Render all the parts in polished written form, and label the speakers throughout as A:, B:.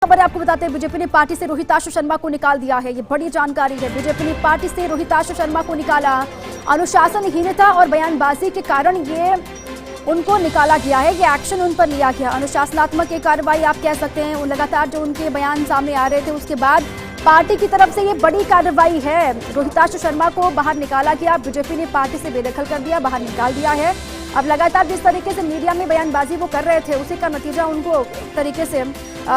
A: खबर है, आपको बताते हैं बीजेपी ने पार्टी से रोहिताशु शर्मा को निकाल दिया है। ये बड़ी जानकारी है। बीजेपी ने पार्टी से रोहिताशु शर्मा को निकाला। अनुशासनहीनता और बयानबाजी के कारण ये उनको निकाला गया है। ये एक्शन उन पर लिया गया। अनुशासनात्मक ये कार्रवाई आप कह सकते हैं। लगातार जो उनके बयान सामने आ रहे थे उसके बाद पार्टी की तरफ से ये बड़ी कार्रवाई है। रोहिताशु शर्मा को बाहर निकाला गया। बीजेपी ने पार्टी से बेदखल कर दिया, बाहर निकाल दिया है। अब लगातार जिस तरीके से मीडिया में बयानबाजी वो कर रहे थे उसी का नतीजा उनको तरीके से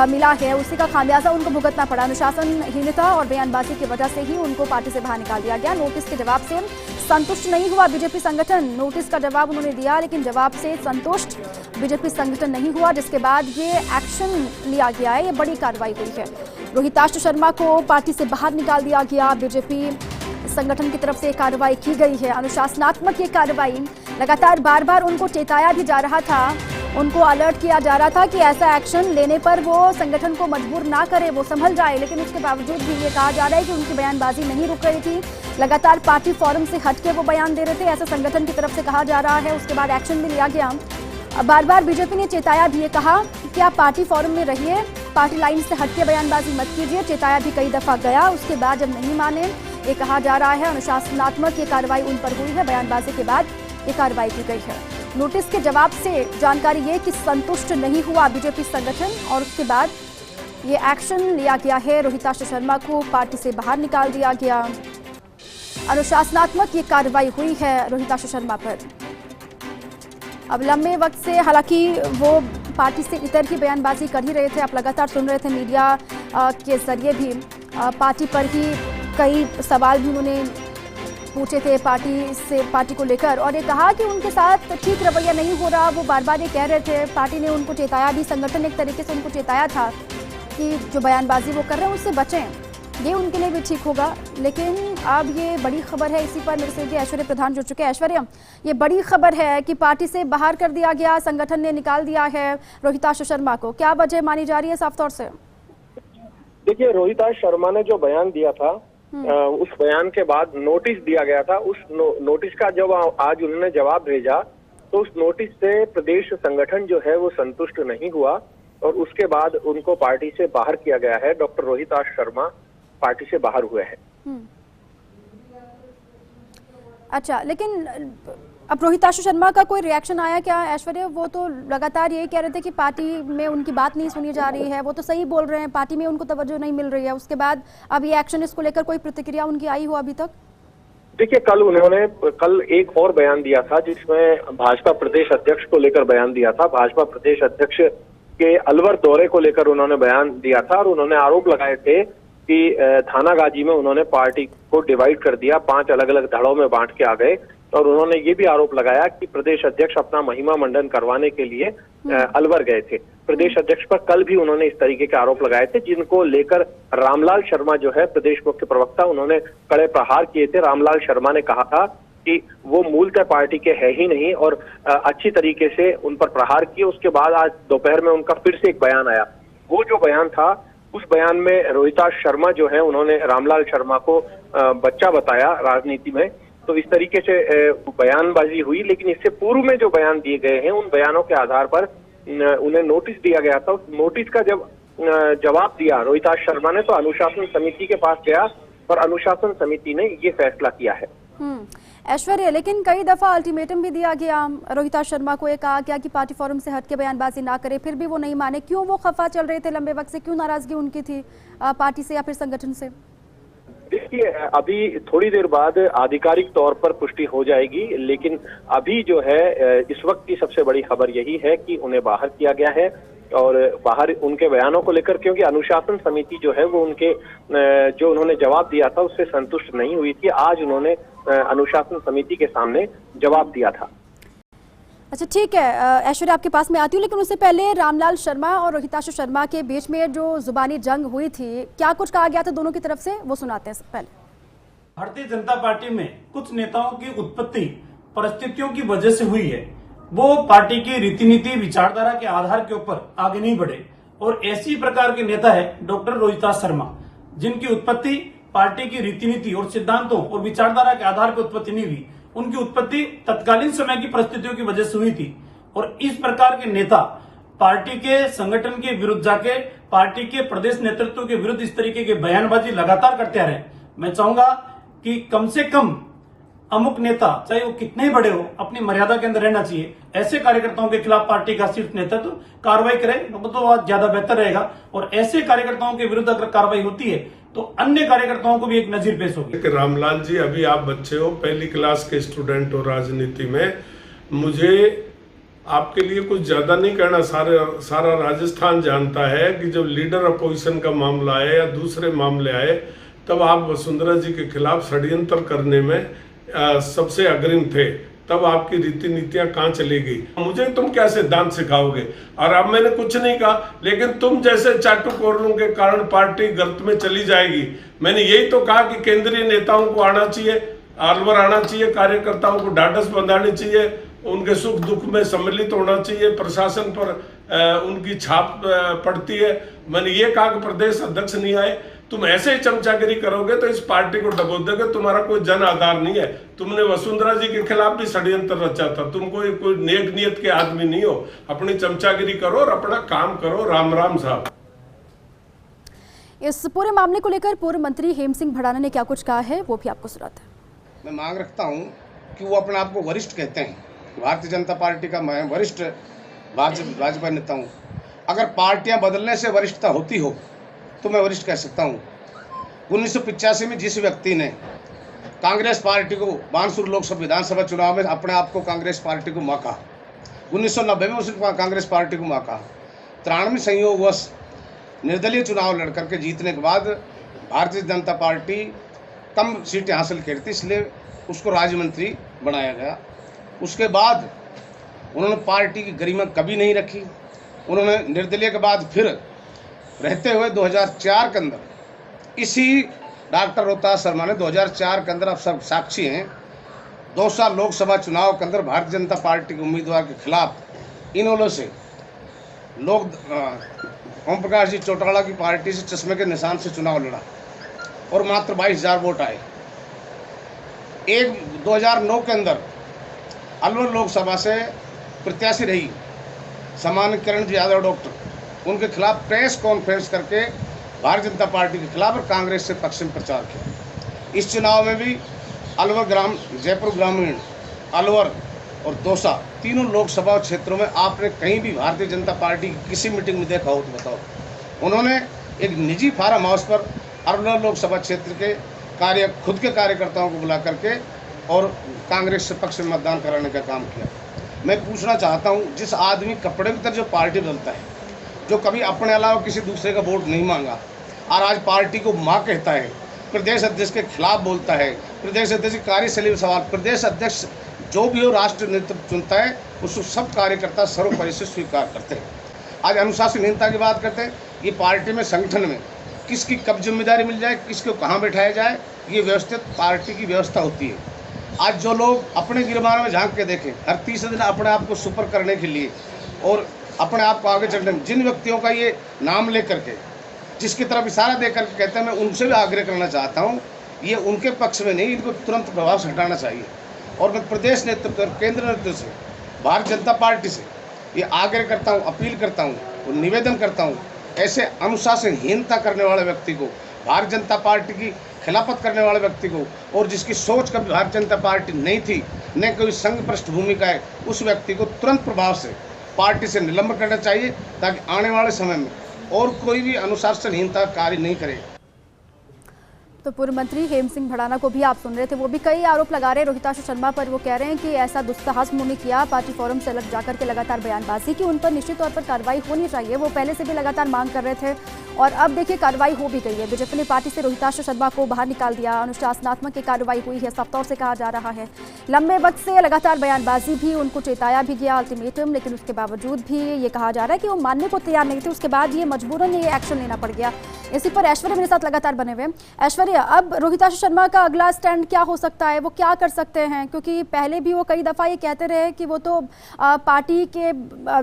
A: मिला है, उसी का खामियाजा उनको भुगतना पड़ा। अनुशासनहीनता और बयानबाजी की वजह से ही उनको पार्टी से बाहर निकाल दिया गया। नोटिस के जवाब से संतुष्ट नहीं हुआ बीजेपी संगठन। नोटिस का जवाब उन्होंने दिया लेकिन जवाब से संतुष्ट बीजेपी संगठन नहीं हुआ, जिसके बाद ये एक्शन लिया गया है। ये बड़ी कार्रवाई हुई है। रोहिताशु शर्मा को पार्टी से बाहर निकाल दिया गया। बीजेपी संगठन की तरफ से कार्रवाई की गई है। अनुशासनात्मक ये कार्रवाई लगातार बार बार उनको चेताया भी जा रहा था, उनको अलर्ट किया जा रहा था कि ऐसा एक्शन लेने पर वो संगठन को मजबूर ना करे, वो संभल जाए, लेकिन उसके बावजूद भी ये कहा जा रहा है कि उनकी बयानबाजी नहीं रुक रही थी। लगातार पार्टी फोरम से हटके वो बयान दे रहे थे, ऐसा संगठन की तरफ से कहा जा रहा है। उसके बाद एक्शन भी लिया गया। बार बार बीजेपी ने चेताया भी, ये कहा कि आप पार्टी फोरम में रहिए, पार्टी लाइन से हटके बयानबाजी मत कीजिए। चेताया भी कई दफा गया। उसके बाद जब नहीं माने, ये कहा जा रहा है अनुशासनात्मक ये कार्रवाई उन पर हुई है। बयानबाजी के बाद ये कार्रवाई की गई है। नोटिस के जवाब से जानकारी ये कि संतुष्ट नहीं हुआ बीजेपी संगठन और उसके बाद ये एक्शन लिया गया है। रोहिताशु शर्मा को पार्टी से बाहर निकाल दिया गया। अनुशासनात्मक ये कार्रवाई हुई है रोहिताशु शर्मा पर। अब लंबे वक्त से हालांकि वो पार्टी से इतर की बयानबाजी कर ही रहे थे। आप लगातार सुन रहे थे मीडिया के जरिए भी पार्टी पर ही कई सवाल भी उन्होंने पूछे थे पार्टी को लेकर, और ये कहा कि उनके साथ ठीक रवैया नहीं हो रहा। वो बार बार ये कह रहे थे। पार्टी ने उनको चेताया भी, संगठन ने एक तरीके से उनको चेताया था कि जो बयानबाजी वो कर रहे हैं उससे बचें, ये उनके लिए भी ठीक होगा। लेकिन अब ये बड़ी खबर है, इसी पर मेरे से ऐश्वर्य प्रधान जुड़ चुके हैं। ऐश्वर्य, ये बड़ी खबर है कि पार्टी से बाहर कर दिया गया, संगठन ने निकाल दिया है रोहिताशु शर्मा को। क्या वजह मानी जा रही है साफ तौर से?
B: देखिए, रोहिताशु शर्मा ने जो बयान दिया था उस बयान के बाद नोटिस दिया गया था। उस नोटिस का जब आज उन्होंने जवाब भेजा तो उस नोटिस से प्रदेश संगठन जो है वो संतुष्ट नहीं हुआ और उसके बाद उनको पार्टी से बाहर किया गया है। डॉक्टर रोहिताशु शर्मा पार्टी से बाहर हुए हैं।
A: अच्छा, लेकिन अब रोहिताशु शर्मा का कोई रिएक्शन आया क्या ऐश्वर्य? वो तो लगातार यही कह रहे थे कि पार्टी में उनकी बात नहीं सुनी जा रही है। वो तो सही बोल रहे हैं, पार्टी में उनको तवज्जो नहीं मिल रही है। उसके बाद अब ये एक्शन, इसको लेकर कोई प्रतिक्रिया उनकी आई हो अभी तक?
B: देखिए, कल एक और बयान दिया था जिसमें भाजपा प्रदेश अध्यक्ष को लेकर बयान दिया था। भाजपा प्रदेश अध्यक्ष के अलवर दौरे को लेकर उन्होंने बयान दिया था और उन्होंने आरोप लगाए थे कि थानागाजी में उन्होंने पार्टी को डिवाइड कर दिया, 5 अलग अलग धड़ों में बांट के आ गए। और उन्होंने ये भी आरोप लगाया कि प्रदेश अध्यक्ष अपना महिमा मंडन करवाने के लिए अलवर गए थे। प्रदेश अध्यक्ष पर कल भी उन्होंने इस तरीके के आरोप लगाए थे, जिनको लेकर रामलाल शर्मा जो है प्रदेश मुख्य प्रवक्ता, उन्होंने कड़े प्रहार किए थे। रामलाल शर्मा ने कहा था कि वो मूलतः पार्टी के है ही नहीं और अच्छी तरीके से उन पर प्रहार किए। उसके बाद आज दोपहर में उनका फिर से एक बयान आया। वो जो बयान था उस बयान में रोहिताशु शर्मा जो है उन्होंने रामलाल शर्मा को बच्चा बताया राजनीति में। तो इस तरीके से बयानबाजी हुई। लेकिन इससे पूर्व में जो बयान दिए गए हैं उन बयानों के आधार पर उन्हें नोटिस दिया गया था। उस नोटिस का जब जवाब दिया रोहिताशु शर्मा ने तो अनुशासन समिति के पास गया और अनुशासन समिति ने ये फैसला किया है।
A: ऐश्वर्य, लेकिन कई दफा अल्टीमेटम भी दिया गया रोहिताशु शर्मा को, ये कहा गया कि पार्टी फोरम से हटके बयानबाजी ना करे, फिर भी वो नहीं माने। क्यों वो खफा चल रहे थे लंबे वक्त से? क्यों नाराजगी उनकी थी पार्टी से या फिर संगठन से?
B: देखिए, अभी थोड़ी देर बाद आधिकारिक तौर पर पुष्टि हो जाएगी, लेकिन अभी जो है इस वक्त की सबसे बड़ी खबर यही है कि उन्हें बाहर किया गया है। और बाहर उनके बयानों को लेकर, क्योंकि अनुशासन समिति जो है वो उनके जो उन्होंने जवाब दिया था उससे संतुष्ट नहीं हुई थी। आज उन्होंने अनुशासन समिति के सामने जवाब दिया था।
A: अच्छा, ठीक है ऐश्वर्या, आपके पास में आती हूँ, लेकिन उससे पहले रामलाल शर्मा और रोहिताशु शर्मा के बीच में जो जुबानी जंग हुई थी, क्या कुछ कहा गया था दोनों की तरफ से, वो सुनाते हैं पहले।
C: भारतीय जनता पार्टी में कुछ नेताओं की उत्पत्ति परिस्थितियों की वजह से हुई है। वो पार्टी की रीति नीति विचारधारा के आधार के ऊपर आगे नहीं बढ़े और ऐसी प्रकार के नेता है डॉक्टर रोहिताशु शर्मा, जिनकी उत्पत्ति पार्टी की रीति नीति और सिद्धांतों और विचारधारा के आधार पर उत्पत्ति नहीं हुई। उनकी उत्पत्ति तत्कालीन समय की परिस्थितियों की वजह से हुई थी और इस प्रकार के नेता पार्टी के संगठन के विरुद्ध जाके पार्टी के प्रदेश नेतृत्व के विरुद्ध इस तरीके की बयानबाजी लगातार करते आ रहे हैं, मैं चाहूंगा कि कम से कम अमुक नेता, चाहे वो कितने ही बड़े हो, अपनी मर्यादा के अंदर रहना चाहिए। ऐसे कार्यकर्ताओं के खिलाफ पार्टी का शीर्ष नेतृत्व कार्रवाई करे तो ज्यादा बेहतर रहेगा। और ऐसे कार्यकर्ताओं के विरुद्ध अगर कार्रवाई होती है तो अन्य कार्यकर्ताओं को भी एक नजीर पेश होगी।
D: रामलाल जी, अभी आप बच्चे हो, पहली क्लास के स्टूडेंट हो राजनीति में, मुझे आपके लिए कुछ ज्यादा नहीं कहना। सारा राजस्थान जानता है कि जब लीडर अपोजिशन का मामला आए या दूसरे मामले आए, तब आप वसुंधरा जी के खिलाफ षड्यंत्र करने में सबसे अग्रिम थे। तब आपकी रीति नीतियां कहाँ चली गई? मुझे तुम क्या सिद्धांत सिखाओगे? और अब मैंने कुछ नहीं कहा, लेकिन तुम जैसे चाटुकारों के कारण पार्टी गर्त में चली जाएगी। मैंने यही तो कहा कि केंद्रीय नेताओं को आना चाहिए, अलवर आना चाहिए, कार्यकर्ताओं को ढाढ़स बंधानी चाहिए, उनके सुख दुख में सम्मिलित होना चाहिए, प्रशासन पर उनकी छाप पड़ती है। मैंने ये कहा कि प्रदेश अध्यक्ष नहीं आए, तुम ऐसे ही चमचागिरी करोगे तो इस पार्टी को डबो दोगे। तुम्हारा कोई जन आधार नहीं है। तुमने वसुंधरा जी के खिलाफ भी षड्यंत्र रचा था। तुम कोई नेक नियत के आदमी नहीं हो। अपनी चमचागिरी करो और अपना काम करो। राम राम साहब।
A: इस पूरे मामले को लेकर पूर्व मंत्री हेम सिंह भड़ाना ने क्या कुछ कहा है, वो भी आपको सुनाते हैं।
E: मैं मांग रखता हूं कि वो अपने आप को वरिष्ठ कहते हैं। भारतीय जनता पार्टी का मैं वरिष्ठ भाजपा नेता हूं। अगर पार्टियां बदलने से वरिष्ठता होती हो तो मैं वरिष्ठ कह सकता हूं। 1985 में जिस व्यक्ति ने कांग्रेस पार्टी को बानसूर लोकसभा विधानसभा चुनाव में अपने आप को कांग्रेस पार्टी को मौका, 1990 में उसने कांग्रेस पार्टी को मौका, 93 संयोगवश निर्दलीय चुनाव लड़ करके जीतने के बाद भारतीय जनता पार्टी कम सीटें हासिल करती थी, इसलिए उसको राज्य मंत्री बनाया गया। उसके बाद उन्होंने पार्टी की गरिमा कभी नहीं रखी। उन्होंने निर्दलीय के बाद फिर रहते हुए 2004 के अंदर इसी डॉक्टर रोहतास शर्मा ने 2004 के अंदर, आप सब साक्षी हैं, 2 साल लोकसभा चुनाव के अंदर भारतीय जनता पार्टी के उम्मीदवार के खिलाफ इन्होंने से लोग ओम प्रकाश जी चौटाला की पार्टी से चश्मे के निशान से चुनाव लड़ा और मात्र 22,000 वोट आए। 2009 के अंदर अलवर लोकसभा से प्रत्याशी रही सामान्य किरण जी यादव डॉक्टर, उनके खिलाफ प्रेस कॉन्फ्रेंस करके भारतीय जनता पार्टी के खिलाफ और कांग्रेस से पक्ष में प्रचार किया। इस चुनाव में भी अलवर जयपुर ग्रामीण, अलवर और दौसा तीनों लोकसभा क्षेत्रों में आपने कहीं भी भारतीय जनता पार्टी की किसी मीटिंग में देखा हो तो बताओ। उन्होंने एक निजी फार्म हाउस पर अलवर लोकसभा क्षेत्र के खुद के कार्यकर्ताओं को बुला करके और कांग्रेस से पक्ष में मतदान कराने का काम किया। मैं पूछना चाहता हूं, जिस आदमी कपड़े की तरह जो पार्टी बदलता है, जो कभी अपने अलावा किसी दूसरे का वोट नहीं मांगा और आज पार्टी को मां कहता है, प्रदेश अध्यक्ष के खिलाफ बोलता है, प्रदेश अध्यक्ष की कार्यशैली में सवाल, प्रदेश अध्यक्ष जो भी हो राष्ट्रीय नेतृत्व चुनता है उसको सब कार्यकर्ता सर्वोपरि से स्वीकार करते हैं। आज अनुशासनहीनता की बात करते हैं। ये पार्टी में, संगठन में किसकी कब जिम्मेदारी मिल जाए, किसको कहाँ बैठाया जाए, ये व्यवस्थित पार्टी की व्यवस्था होती है। आज जो लोग अपने गिरबान में झांक के देखें, हर तीसरे दिन अपने आप को सुपर करने के लिए और अपने आप को आगे चढ़ने, जिन व्यक्तियों का ये नाम लेकर के जिसकी तरफ इशारा देकर के कहते हैं, मैं उनसे भी आग्रह करना चाहता हूँ, ये उनके पक्ष में नहीं, इनको तुरंत प्रभाव से हटाना चाहिए। और मैं प्रदेश नेतृत्व और केंद्र नेतृत्व से, भारतीय जनता पार्टी से ये आग्रह करता हूँ, अपील करता हूँ और निवेदन करता हूँ, ऐसे अनुशासनहीनता करने वाले व्यक्ति को, भारतीय जनता पार्टी की खिलाफत करने वाले व्यक्ति को और जिसकी सोच कभी भारतीय जनता पार्टी नहीं थी, न कोई संघ पृष्ठभूमि का है, उस व्यक्ति को तुरंत प्रभाव से पार्टी से निलंबित करना चाहिए ताकि आने वाले समय में और कोई भी अनुशासनहीनता कार्य नहीं करे।
A: तो पूर्व मंत्री हेम सिंह भड़ाना को भी आप सुन रहे थे, वो भी कई आरोप लगा रहे हैं रोहिताशु शर्मा पर। वो कह रहे हैं कि ऐसा दुस्साहस उन्होंने किया, पार्टी फोरम से अलग जाकर के लगातार बयानबाजी की, उन पर निश्चित तौर पर कार्रवाई होनी चाहिए। वो पहले से भी लगातार मांग कर रहे थे और अब देखिए कार्रवाई हो भी गई है। बीजेपी ने पार्टी से रोहिताशु शर्मा को बाहर निकाल दिया, अनुशासनात्मक की कार्रवाई हुई है, साफ तौर से कहा जा रहा है। लंबे वक्त से लगातार बयानबाजी भी, उनको चेताया भी गया अल्टीमेटम, लेकिन उसके बावजूद भी ये कहा जा रहा है कि वो मानने को तैयार नहीं थे। उसके बाद ये मजबूरन ये एक्शन लेना पड़ गया। इसी पर ऐश्वर्या मेरे साथ लगातार बने हुए। ऐश्वर्या, अब रोहिताशु शर्मा का अगला स्टैंड क्या हो सकता है, वो क्या कर सकते हैं? क्योंकि पहले भी वो कई दफ़ा ये कहते रहे कि वो तो पार्टी के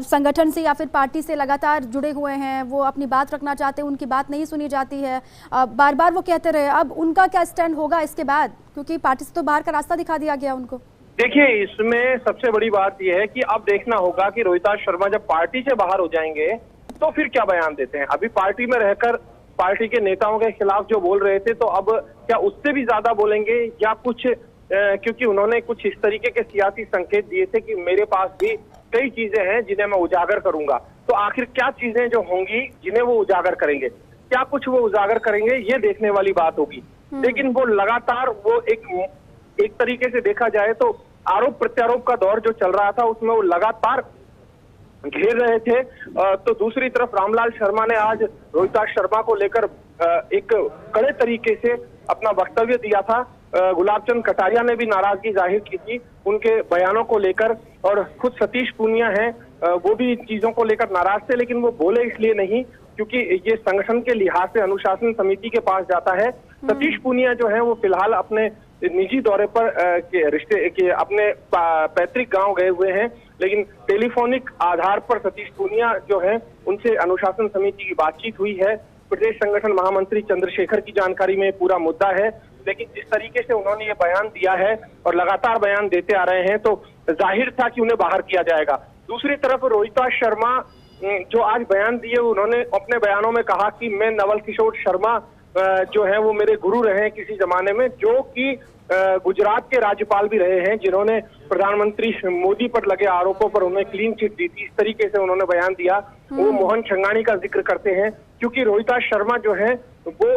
A: संगठन से या फिर पार्टी से लगातार जुड़े हुए हैं, वो अपनी बात रखना चाहते हैं, उनकी बात नहीं सुनी जाती है, बार बार वो कहते रहे। अब उनका क्या स्टैंड होगा इसके बाद, क्योंकि पार्टी से तो बाहर का रास्ता दिखा दिया गया उनको?
B: देखिए, इसमें सबसे बड़ी बात यह है कि अब देखना होगा कि रोहिताशु शर्मा जब पार्टी से बाहर हो जाएंगे तो फिर क्या बयान देते हैं? अभी पार्टी में रहकर पार्टी के नेताओं के खिलाफ जो बोल रहे थे, तो अब क्या उससे भी ज्यादा बोलेंगे या कुछ क्योंकि उन्होंने कुछ इस तरीके के सियासी संकेत दिए थे कि मेरे पास भी कई चीजें हैं जिन्हें मैं उजागर करूंगा। तो आखिर क्या चीजें जो होंगी जिन्हें वो उजागर करेंगे, क्या कुछ वो उजागर करेंगे, ये देखने वाली बात होगी। लेकिन वो लगातार वो एक तरीके से देखा जाए तो आरोप प्रत्यारोप का दौर जो चल रहा था उसमें वो लगातार घेर रहे थे। तो दूसरी तरफ रामलाल शर्मा ने आज रोहिताश शर्मा को लेकर एक कड़े तरीके से अपना वक्तव्य दिया था। गुलाबचंद कटारिया ने भी नाराजगी जाहिर की थी उनके बयानों को लेकर, और खुद सतीश पूनिया हैं वो भी इन चीजों को लेकर नाराज थे, लेकिन वो बोले इसलिए नहीं क्योंकि ये संगठन के लिहाज से अनुशासन समिति के पास जाता है। सतीश पूनिया जो है वो फिलहाल अपने निजी दौरे पर अपने पैतृक गांव गए हुए हैं, लेकिन टेलीफोनिक आधार पर सतीश पूनिया जो है उनसे अनुशासन समिति की बातचीत हुई है। प्रदेश संगठन महामंत्री चंद्रशेखर की जानकारी में पूरा मुद्दा है, लेकिन जिस तरीके से उन्होंने ये बयान दिया है और लगातार बयान देते आ रहे हैं तो जाहिर था कि उन्हें बाहर किया जाएगा। दूसरी तरफ रोहिताश शर्मा जो आज बयान दिए, उन्होंने अपने बयानों में कहा कि मैं नवल किशोर शर्मा जो है वो मेरे गुरु रहे हैं किसी जमाने में, जो कि गुजरात के राज्यपाल भी रहे हैं, जिन्होंने प्रधानमंत्री मोदी पर लगे आरोपों पर उन्हें क्लीन चिट दी थी। इस तरीके से उन्होंने बयान दिया। वो मोहन छंगानी का जिक्र करते हैं क्योंकि रोहिताश शर्मा जो है वो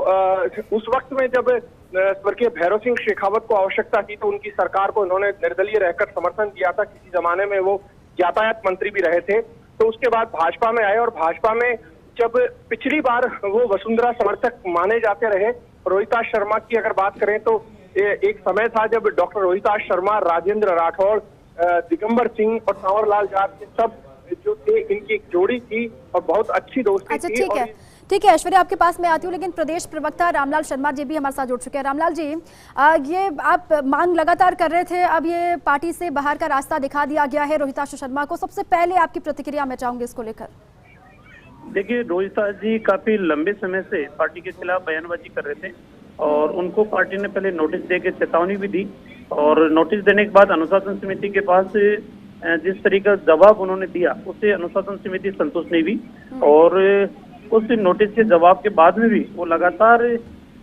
B: उस वक्त में जब स्वर्गीय भैरव सिंह शेखावत को आवश्यकता थी तो उनकी सरकार को उन्होंने निर्दलीय रहकर समर्थन दिया था। किसी जमाने में वो यातायात मंत्री भी रहे थे। तो उसके बाद भाजपा में आए और भाजपा में जब पिछली बार वो वसुंधरा समर्थक माने जाते रहे। रोहिताश शर्मा की अगर बात करें तो एक समय था जब डॉक्टर रोहिताश शर्मा, राजेंद्र राठौड़, दिगंबर सिंह और सांवरलाल जाट के सब जो थे इनकी एक जोड़ी थी और बहुत अच्छी दोस्ती
A: अच्छा,
B: थी।
A: ठीक है ऐश्वर्या, आपके पास मैं आती हूँ, लेकिन प्रदेश प्रवक्ता रामलाल शर्मा जी भी हमारे साथ जुड़ चुके हैं। रामलाल जी, ये आप मांग लगातार कर रहे थे, अब ये पार्टी से बाहर का रास्ता दिखा दिया गया है रोहिताश शर्मा को। सबसे पहले आपकी प्रतिक्रिया मैं चाहूंगी इसको लेकर।
F: देखिए, रोहिताश जी काफी लंबे समय से पार्टी के खिलाफ बयानबाजी कर रहे थे और उनको पार्टी ने पहले नोटिस देकर चेतावनी भी दी, और नोटिस देने के बाद अनुशासन समिति के पास जिस तरीके का जवाब उन्होंने दिया उससे अनुशासन समिति संतुष्ट नहीं हुई, और उस नोटिस के जवाब के बाद में भी वो लगातार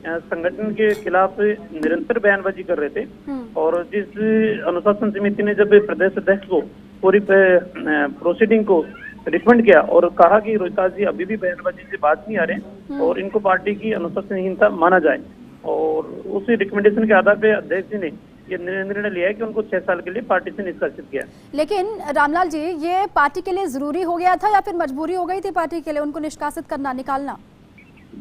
F: संगठन के खिलाफ निरंतर बयानबाजी कर रहे थे। और जिस अनुशासन समिति ने जब प्रदेश अध्यक्ष को पूरी प्रोसीडिंग को रिकमेंड किया और कहा कि रोहिताश जी अभी भी बयानबाजी से बात नहीं आ रहे और इनको पार्टी की अनुशासनहीनता माना जाए, और उसी रिकमेंडेशन के आधार पे अध्यक्ष जी ने ये निर्णय लिया है कि उनको 6 साल के लिए पार्टी से निष्कासित किया।
A: लेकिन रामलाल जी, ये पार्टी के लिए जरूरी हो गया था या फिर मजबूरी हो गई थी पार्टी के लिए उनको निष्कासित करना, निकालना?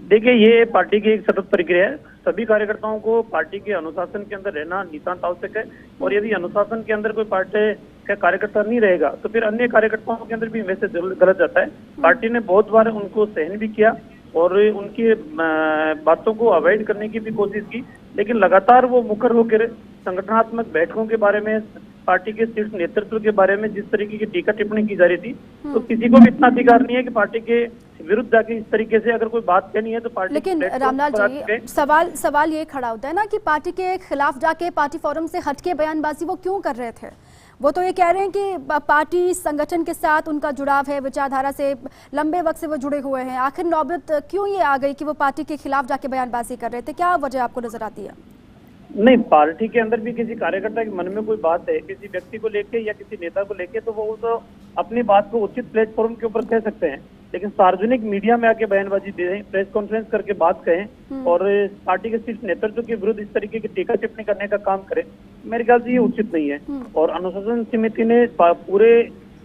F: देखिए, ये पार्टी की एक सतत प्रक्रिया है। सभी कार्यकर्ताओं को पार्टी के अनुशासन के अंदर रहना नितांत आवश्यक है, और यदि अनुशासन के अंदर कोई पार्टी का कार्यकर्ता नहीं रहेगा तो फिर अन्य कार्यकर्ताओं के अंदर भी वैसे गलत जाता है। पार्टी ने बहुत बार उनको सहन भी किया और उनकी बातों को अवॉइड करने की भी कोशिश की, लेकिन लगातार वो मुखर होकर संगठनात्मक बैठकों के बारे में, पार्टी के शीर्ष नेतृत्व के बारे में जिस तरीके की टीका टिप्पणी की जा रही थी, तो किसी को भी इतना अधिकार नहीं है कि पार्टी के विरुद्ध जाके इस तरीके से अगर कोई बात कहनी है तो पार्टी।
A: लेकिन रामलाल जी, सवाल ये खड़ा होता है ना कि पार्टी के खिलाफ जाके पार्टी फोरम से हटके बयानबाजी वो क्यों कर रहे थे? वो तो ये कह रहे हैं कि पार्टी संगठन के साथ उनका जुड़ाव है, विचारधारा से लंबे वक्त से वो जुड़े हुए हैं। आखिर नौबत क्यों ये आ गई कि वो पार्टी के खिलाफ जाके बयानबाजी कर रहे थे? क्या वजह आपको नजर आती है?
F: नहीं, पार्टी के अंदर भी किसी कार्यकर्ता के मन में कोई बात है किसी व्यक्ति को लेके या किसी नेता को लेके, तो वो तो अपनी बात को उचित प्लेटफॉर्म के ऊपर कह सकते हैं, लेकिन सार्वजनिक मीडिया में आके बयानबाजी दे, प्रेस कॉन्फ्रेंस करके बात कहें और पार्टी के शीर्ष नेतृत्व के विरुद्ध इस तरीके की टीका टिप्पणी करने का काम करें, मेरे ख्याल से ये उचित नहीं है। और अनुशासन समिति ने पूरे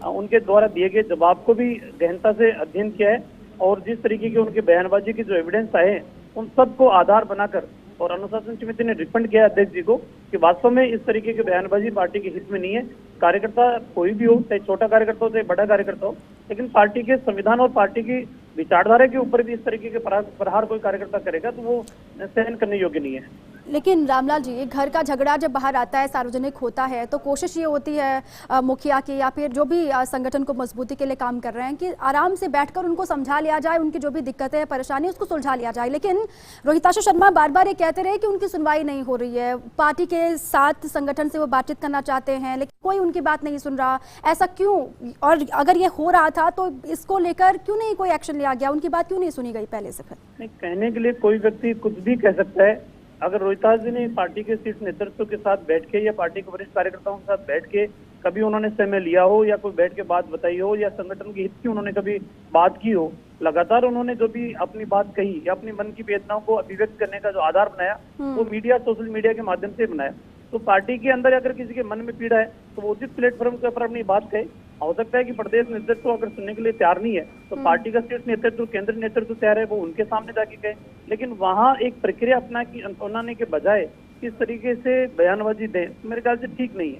F: उनके द्वारा दिए गए जवाब को भी गहनता से अध्ययन किया है, और जिस तरीके की उनके बयानबाजी के जो एविडेंस आए हैं उन सबको आधार बनाकर और अनुशासन समिति ने रिकमेंड किया अध्यक्ष जी को कि वास्तव में इस तरीके की बयानबाजी पार्टी के हित में नहीं है। कार्यकर्ता कोई भी हो, चाहे छोटा कार्यकर्ता हो चाहे बड़ा कार्यकर्ता हो, लेकिन पार्टी के संविधान और पार्टी की विचारधारा के ऊपर भी इस तरीके के प्रहार कोई कार्यकर्ता करेगा तो वो सहन करने योग्य नहीं है।
A: लेकिन रामलाल जी, घर का झगड़ा जब बाहर आता है, सार्वजनिक होता है, तो कोशिश ये होती है मुखिया की या फिर जो भी संगठन को मजबूती के लिए काम कर रहे हैं कि आराम से बैठकर उनको समझा लिया जाए, उनकी जो भी दिक्कतें परेशानी उसको सुलझा लिया जाए। लेकिन रोहिताशु शर्मा बार बार ये कहते रहे कि उनकी सुनवाई नहीं हो रही है, पार्टी के साथ संगठन से वो बातचीत करना चाहते हैं लेकिन कोई उनकी बात नहीं सुन रहा। ऐसा क्यों? और अगर ये हो रहा था तो इसको लेकर क्यों नहीं कोई एक्शन लिया गया? उनकी बात क्यों नहीं सुनी गई पहले से? फिर
F: नहीं, कहने के लिए कोई व्यक्ति कुछ भी कह सकता है। अगर रोहिताश जी ने पार्टी के शीर्ष नेतृत्व के साथ बैठ के या पार्टी के वरिष्ठ कार्यकर्ताओं के साथ बैठ के कभी उन्होंने समय लिया हो या कोई बैठ के बात बताई हो या संगठन के हित की उन्होंने कभी बात की हो, लगातार उन्होंने जो भी अपनी बात कही या अपनी मन की वेदनाओं को अभिव्यक्त करने का जो आधार बनाया वो मीडिया, सोशल मीडिया के माध्यम से बनाया। तो पार्टी के अंदर अगर किसी के मन में पीड़ा है तो वो उचित प्लेटफॉर्म के ऊपर अपनी बात कहे। हो सकता है कि प्रदेश नेतृत्व अगर सुनने के लिए तैयार नहीं है तो पार्टी का शीर्ष नेतृत्व, केंद्रीय नेतृत्व तैयार है, वो उनके सामने जाके कहे। लेकिन वहां एक प्रक्रिया अपनाने के बजाय किस तरीके से बयानबाजी दें, तो मेरे ख्याल से ठीक नहीं है।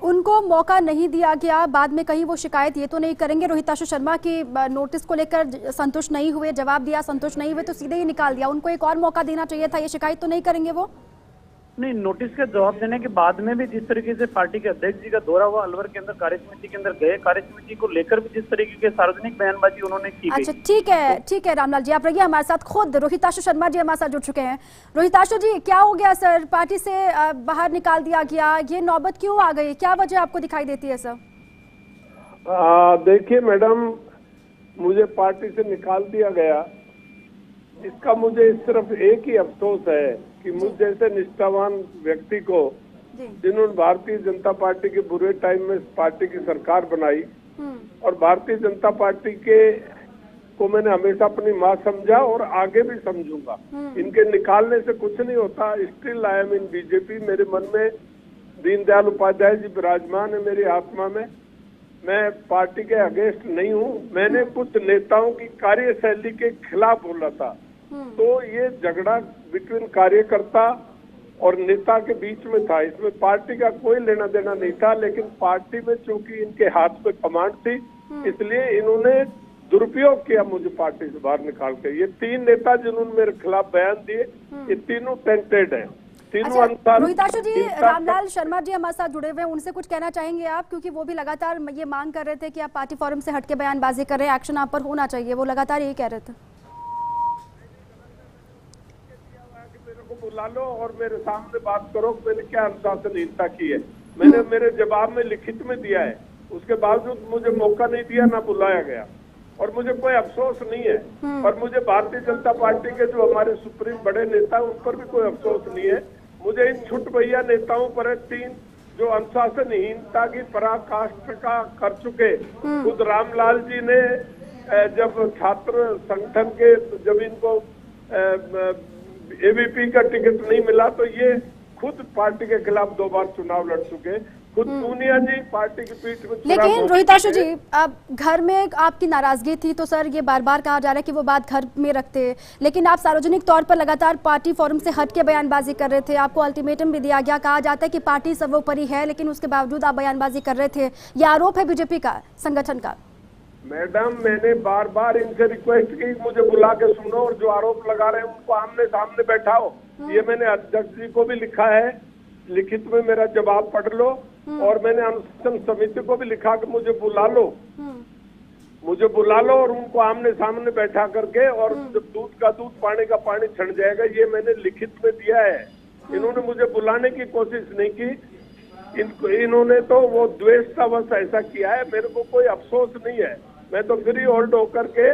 A: उनको मौका नहीं दिया गया, बाद में कहीं वो शिकायत ये तो नहीं करेंगे रोहिताशु शर्मा की नोटिस को लेकर संतुष्ट नहीं हुए, जवाब दिया, संतुष्ट नहीं हुए तो सीधे ही निकाल दिया? उनको एक और मौका देना चाहिए था, ये शिकायत तो नहीं करेंगे वो?
F: नहीं, नोटिस का जवाब देने के बाद में भी जिस तरीके से पार्टी के अध्यक्ष जी का दौरा हुआ, अलवर के अंदर कार्यसमिति के अंदर गए, कार्यसमिति को लेकर भी जिस तरीके के सार्वजनिक बयानबाजी उन्होंने की।
A: अच्छा, ठीक है रामलाल जी, आप रहिए हमारे साथ। खुद रोहिताशु शर्मा जी हमारे साथ जुड़ चुके हैं। रोहिताशु जी, क्या हो गया सर? पार्टी से बाहर निकाल दिया गया, ये नौबत क्यों आ गई? क्या वजह आपको दिखाई देती है सर?
D: देखिए मैडम, मुझे पार्टी से निकाल दिया गया, इसका मुझे सिर्फ एक ही अफसोस है कि मुझ जैसे निष्ठावान व्यक्ति को, जिन्होंने भारतीय जनता पार्टी के बुरे टाइम में पार्टी की सरकार बनाई और भारतीय जनता पार्टी को मैंने हमेशा अपनी माँ समझा और आगे भी समझूंगा। इनके निकालने से कुछ नहीं होता। Still I am in BJP. मेरे मन में दीनदयाल उपाध्याय जी विराजमान है, मेरी आत्मा में। मैं पार्टी के अगेंस्ट नहीं हूँ। मैंने कुछ नेताओं की कार्यशैली के खिलाफ बोला था, तो ये झगड़ा बिटवीन कार्यकर्ता और नेता के बीच में था, इसमें पार्टी का कोई लेना देना नहीं था। लेकिन पार्टी में चूंकि इनके हाथ में कमांड थी, इसलिए इन्होंने दुरुपयोग किया मुझे पार्टी से बाहर निकाल के। ये 3 नेता जिन्होंने मेरे खिलाफ बयान दिए, ये तीनों टेंटेड हैं।
A: अच्छा, रोहिताशु जी, रामलाल शर्मा जी हमारे साथ जुड़े हुए हैं, उनसे कुछ कहना चाहेंगे आप? क्योंकि वो भी लगातार ये मांग कर रहे थे कि आप पार्टी फोरम से हटके बयानबाजी कर रहे हैं, एक्शन आप पर होना चाहिए, वो लगातार यही कह रहे थे।
D: बुला लो और मेरे सामने बात करो, मैंने क्या अनुशासनहीनता की है। मैंने मेरे जवाब में लिखित में दिया है, उसके बावजूद मुझे मौका नहीं दिया, ना बुलाया गया। और मुझे कोई अफसोस नहीं है, और मुझे भारतीय जनता पार्टी के जो हमारे सुप्रीम बड़े नेता उन पर भी कोई अफसोस नहीं है। मुझे इन छुट भैया नेताओं पर है 3 जो अनुशासनहीनता की पराकाष्ठा कर चुके। खुद रामलाल जी ने जब छात्र संगठन के, जब इनको एबीपी का टिकट नहीं मिला तो ये खुद पार्टी के खिलाफ 2 बार चुनाव लड़ चुके। खुद पूनिया जी पार्टी की पीठ में।
A: लेकिन रोहिताशु जी, अब घर में आपकी नाराजगी थी तो सर ये बार बार कहा जा रहा है कि वो बात घर में रखते, लेकिन आप सार्वजनिक तौर पर लगातार पार्टी फोरम से हट के बयानबाजी कर रहे थे। आपको अल्टीमेटम भी दिया गया, कहा जाता है कि पार्टी सर्वोपरि है, लेकिन उसके बावजूद आप बयानबाजी कर रहे थे। ये आरोप है बीजेपी का, संगठन का।
D: मैडम, मैंने बार बार इनसे रिक्वेस्ट की मुझे बुला के सुनो और जो आरोप लगा रहे हैं उनको आमने सामने बैठाओ। ये मैंने अध्यक्ष जी को भी लिखा है, लिखित में मेरा जवाब पढ़ लो। और मैंने अनुशासन समिति को भी लिखा कि मुझे बुला लो, मुझे बुला लो और उनको आमने सामने बैठा करके, और जब दूध का दूध पानी का पानी छड़ जाएगा, ये मैंने लिखित में दिया है। इन्होंने मुझे बुलाने की कोशिश नहीं की। इन्होंने तो वो द्वेषतावश ऐसा किया है। मेरे को कोई अफसोस नहीं है। मैं तो फ्री होल्ड होकर के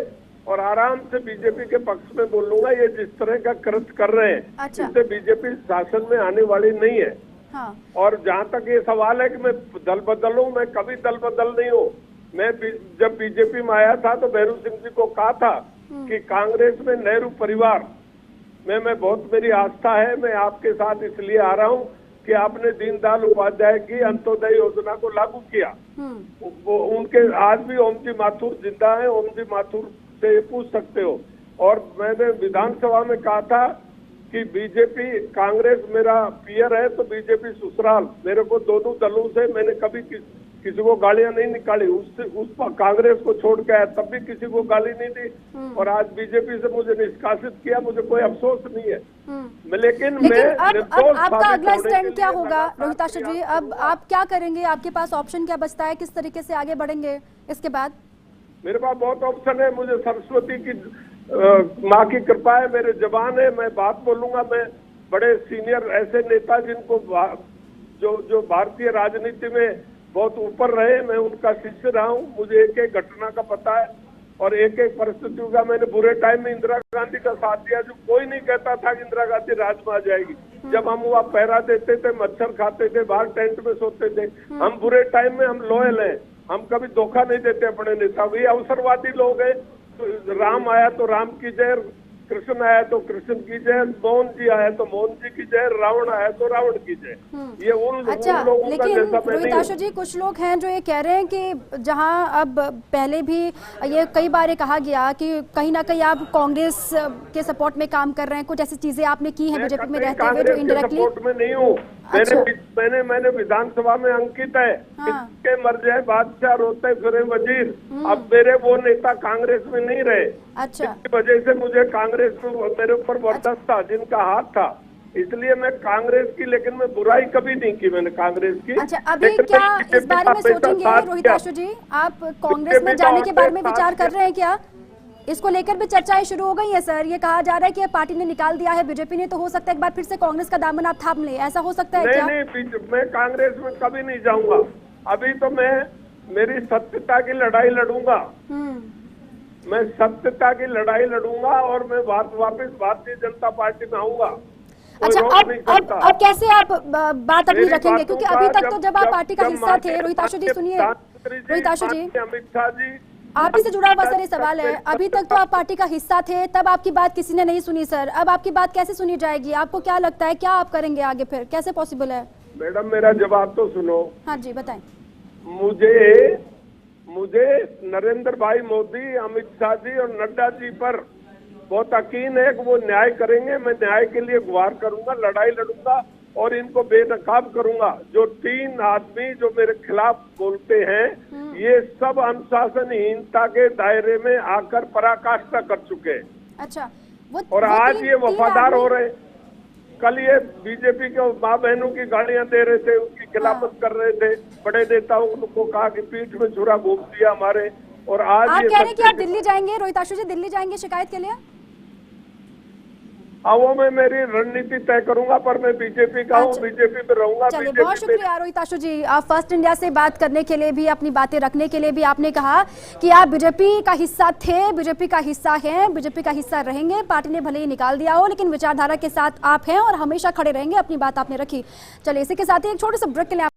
D: और आराम से बीजेपी के पक्ष में बोलूंगा। ये जिस तरह का कृत्य कर रहे हैं,
A: अच्छा,
D: इससे बीजेपी शासन में आने वाली नहीं है।
A: हाँ।
D: और जहाँ तक ये सवाल है कि मैं दल बदल हूँ, मैं कभी दल बदल नहीं हूँ। मैं जब बीजेपी में आया था तो भैरू सिंह जी को कहा था कि कांग्रेस में नेहरू परिवार में मैं बहुत मेरी आस्था है। मैं आपके साथ इसलिए आ रहा हूँ कि आपने दीनदयाल उपाध्याय की अंत्योदय योजना को लागू किया। वो उनके आज भी ओमजी माथुर जिंदा है, ओमजी माथुर से पूछ सकते हो। और मैंने विधानसभा में कहा था कि बीजेपी, कांग्रेस मेरा पियर है तो बीजेपी ससुराल। मेरे को दोनों दलों से मैंने कभी
G: किसी को गालियां नहीं निकाली, उस पर कांग्रेस को छोड़ के आया तब भी किसी को गाली नहीं दी, और आज बीजेपी से मुझे निष्कासित किया, मुझे कोई अफसोस नहीं है। लेकिन मैं
A: अब आपका अगला स्टैंड क्या होगा रोहिताशु जी? अब आप क्या करेंगे? आपके पास ऑप्शन क्या बचता है? किस तरीके से आगे बढ़ेंगे इसके बाद?
G: मेरे पास बहुत ऑप्शन है। मुझे सरस्वती की माँ की कृपा है, मेरे जवान है, मैं बात बोलूंगा। मैं बड़े सीनियर ऐसे नेता जिनको जो भारतीय राजनीति में बहुत ऊपर रहे, मैं उनका शिष्य रहा हूँ। मुझे एक एक घटना का पता है और एक एक परिस्थितियों का। मैंने बुरे टाइम में इंदिरा गांधी का साथ दिया, जो कोई नहीं कहता था कि इंदिरा गांधी राज में आ जाएगी। जब हम वहाँ पहरा देते थे, मच्छर खाते थे, बाहर टेंट में सोते थे। हम बुरे टाइम में हम लॉयल हैं, हम कभी धोखा नहीं देते अपने नेता को। ये अवसरवादी लोग हैं। तो राम आया तो राम की जय, कृष्ण आया तो कृष्ण की जय, मोहन जी आया तो मोहन जी की जय, रावण आया तो रावण की जय। ये उन लोगों का
A: लेकिन
G: जैसा मैं नहीं
A: रोहिताशु जी, कुछ लोग हैं जो ये कह रहे हैं कि जहां अब पहले भी ये कई बार ये कहा गया कि कहीं ना कहीं आप कांग्रेस के सपोर्ट में काम कर रहे हैं, कुछ ऐसी चीजें आपने की हैं बीजेपी में रहते हुए जो इनडायरेक्टली।
G: सपोर्ट में नहीं हूँ। मैंने विधानसभा में अंकित है, किसके मर जाए बादशाह रोते फिरे वजीर। अब मेरे वो नेता कांग्रेस में नहीं रहे।
A: अच्छा,
G: इस वजह से मुझे कांग्रेस में मेरे ऊपर वर्चस्व था, जिनका हाथ था, इसलिए मैं कांग्रेस की, लेकिन मैं बुराई कभी नहीं की मैंने कांग्रेस की।
A: अच्छा, अभी क्या इस बारे में सोचेंगे रोहिताशु जी? आप कांग्रेस में जाने के बारे में विचार कर रहे हैं क्या? इसको लेकर भी चर्चाएं शुरू हो गई है सर। ये कहा जा रहा है कि पार्टी ने निकाल दिया है बीजेपी ने, तो हो सकता है एक बार फिर से कांग्रेस का दामन आप थाम ले, ऐसा हो सकता है क्या?
G: नहीं, मैं कांग्रेस में कभी नहीं जाऊंगा। अभी तो मैं मेरी सत्यता की लड़ाई लड़ूंगा। मैं सत्यता की लड़ाई लड़ूंगा और मैं वापस भारतीय जनता पार्टी में आऊंगा।
A: अच्छा, अब कैसे आप बात अपनी रखेंगे? क्योंकि अभी तक तो जब आप पार्टी का हिस्सा थे, रोहिताशु जी सुनिए, रोहिताशु जी
G: अमित शाह जी,
A: आप ही से जुड़ा हुआ सर ये सवाल है। अभी तक तो आप पार्टी का हिस्सा थे, तब आपकी बात किसी ने नहीं सुनी सर। अब आपकी बात कैसे सुनी जाएगी? आपको क्या लगता है, क्या आप करेंगे आगे, फिर कैसे पॉसिबल है?
G: मैडम मेरा जवाब तो सुनो।
A: हाँ जी, बताएं।
G: मुझे नरेंद्र भाई मोदी, अमित शाह जी और नड्डा जी पर बहुत यकीन है कि वो न्याय करेंगे। मैं न्याय के लिए गुहार करूंगा, लड़ाई लड़ूंगा और इनको बेनकाब करूंगा। जो 3 आदमी जो मेरे खिलाफ बोलते हैं, ये सब अनुशासनहीनता के दायरे में आकर पराकाष्ठा कर चुके हैं।
A: अच्छा,
G: और आज ये वफादार हो रहे। कल ये बीजेपी के माँ बहनों की गालियां दे रहे थे, उनकी खिलाफत कर रहे थे। बड़े नेताओं को कहा कि पीठ में छुरा घूम दिया हमारे। और आज
A: आप
G: ये
A: कह रहे हैं कि आप दिल्ली जाएंगे, रोहिताशु जी दिल्ली जाएंगे शिकायत के लिए?
G: वो मैं मेरी रणनीति तय करूंगा, पर मैं बीजेपी का हूँ, बीजेपी में रहूंगा।
A: चलिए, बहुत शुक्रिया रोहिताशु जी, आप फर्स्ट इंडिया से बात करने के लिए भी, अपनी बातें रखने के लिए भी। आपने कहा कि आप बीजेपी का हिस्सा थे, बीजेपी का हिस्सा हैं, बीजेपी का हिस्सा रहेंगे। पार्टी ने भले ही निकाल दिया हो, लेकिन विचारधारा के साथ आप हैं और हमेशा खड़े रहेंगे। अपनी बात आपने रखी। चलिए, इसी के साथ ही एक छोटे से ब्रेक के लिए